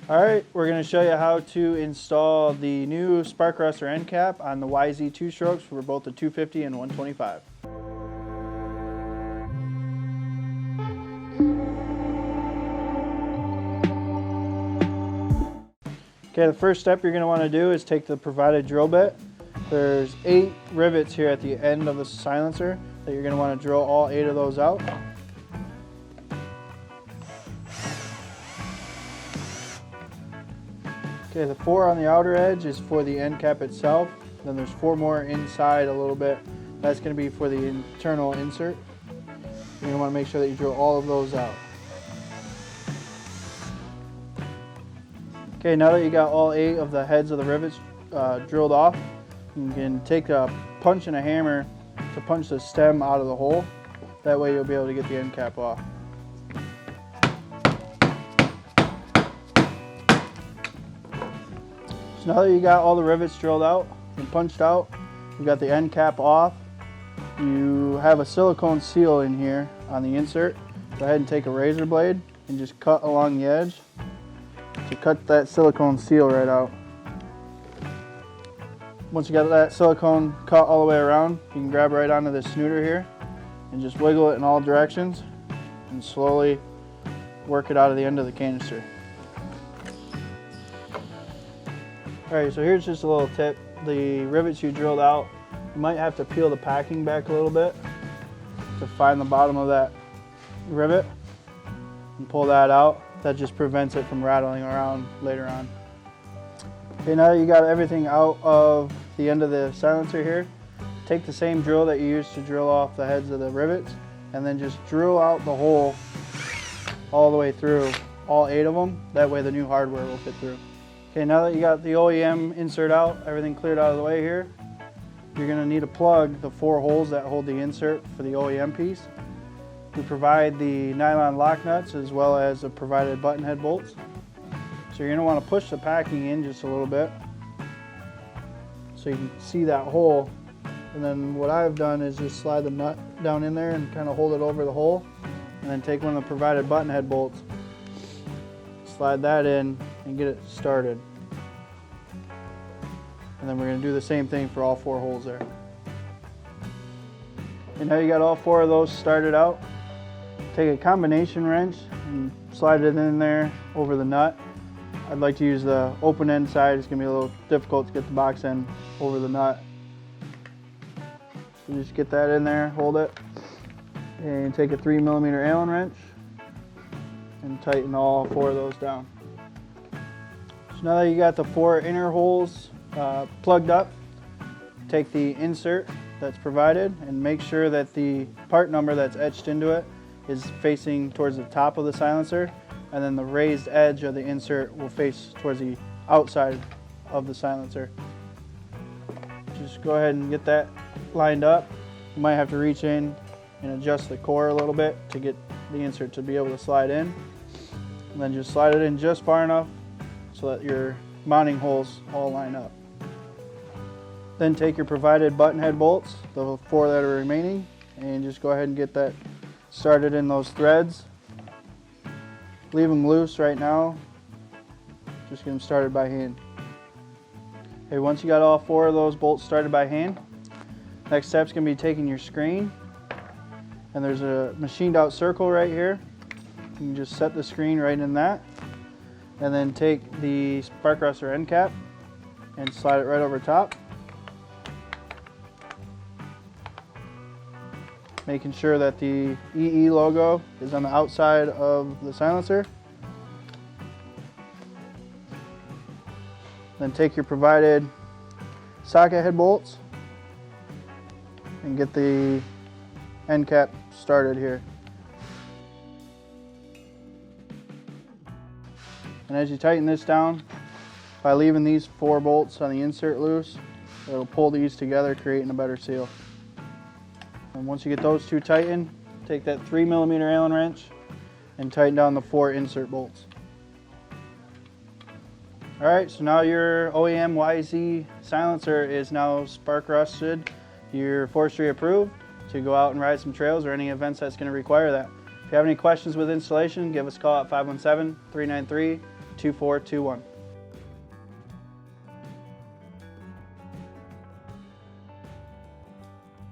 Alright, we're going to show you how to install the new spark arrestor end cap on the YZ 2-strokes for both the 250 and 125. Okay, the first step you're going to want to do is take the provided drill bit. There's 8 rivets here at the end of the silencer that you're going to want to drill all 8 of those out. Okay, the 4 on the outer edge is for the end cap itself. Then there's 4 more inside a little bit. That's going to be for the internal insert. You're going to want to make sure that you drill all of those out. Okay, now that you got all 8 of the heads of the rivets drilled off, you can take a punch and a hammer to punch the stem out of the hole. That way you'll be able to get the end cap off. So now that you got all the rivets drilled out and punched out, you got the end cap off, you have a silicone seal in here on the insert. Go ahead and take a razor blade and just cut along the edge to cut that silicone seal right out. Once you got that silicone cut all the way around, you can grab right onto this snooter here and just wiggle it in all directions and slowly work it out of the end of the canister. Alright, so here's just a little tip. The rivets you drilled out, you might have to peel the packing back a little bit to find the bottom of that rivet and pull that out. That just prevents it from rattling around later on. Okay, now that you got everything out of the end of the silencer here, take the same drill that you used to drill off the heads of the rivets and then just drill out the hole all the way through, all 8 of them. That way the new hardware will fit through. Okay, now that you got the OEM insert out, everything cleared out of the way here, you're going to need to plug the 4 holes that hold the insert for the OEM piece. We provide the nylon lock nuts as well as the provided button head bolts. So you're going to want to push the packing in just a little bit so you can see that hole. And then what I've done is just slide the nut down in there and kind of hold it over the hole, and then take one of the provided button head bolts, slide that in and get it started. And then we're going to do the same thing for all 4 holes there. And now you got all 4 of those started out. Take a combination wrench and slide it in there over the nut. I'd like to use the open end side. It's going to be a little difficult to get the box end over the nut. So just get that in there, hold it, and take a 3mm Allen wrench and tighten all 4 of those down. So now that you got the 4 inner holes plugged up, take the insert that's provided and make sure that the part number that's etched into it is facing towards the top of the silencer, and then the raised edge of the insert will face towards the outside of the silencer. Just go ahead and get that lined up. You might have to reach in and adjust the core a little bit to get the insert to be able to slide in. And then just slide it in just far enough so that your mounting holes all line up. Then take your provided button head bolts, the 4 that are remaining, and just go ahead and get that started in those threads. Leave them loose right now. Just get them started by hand. Okay, once you got all 4 of those bolts started by hand, next step's going to be taking your screen, and there's a machined out circle right here. You can just set the screen right in that, and then take the spark arrestor end cap and slide it right over top, making sure that the EE logo is on the outside of the silencer. Then take your provided socket head bolts and get the end cap started here. And as you tighten this down, by leaving these 4 bolts on the insert loose, it'll pull these together, creating a better seal. And once you get those 2 tightened, take that 3mm Allen wrench and tighten down the 4 insert bolts. Alright, so now your OEM YZ silencer is now spark rusted. You're forestry approved to go out and ride some trails or any events that's going to require that. If you have any questions with installation, give us a call at 517-393 2421.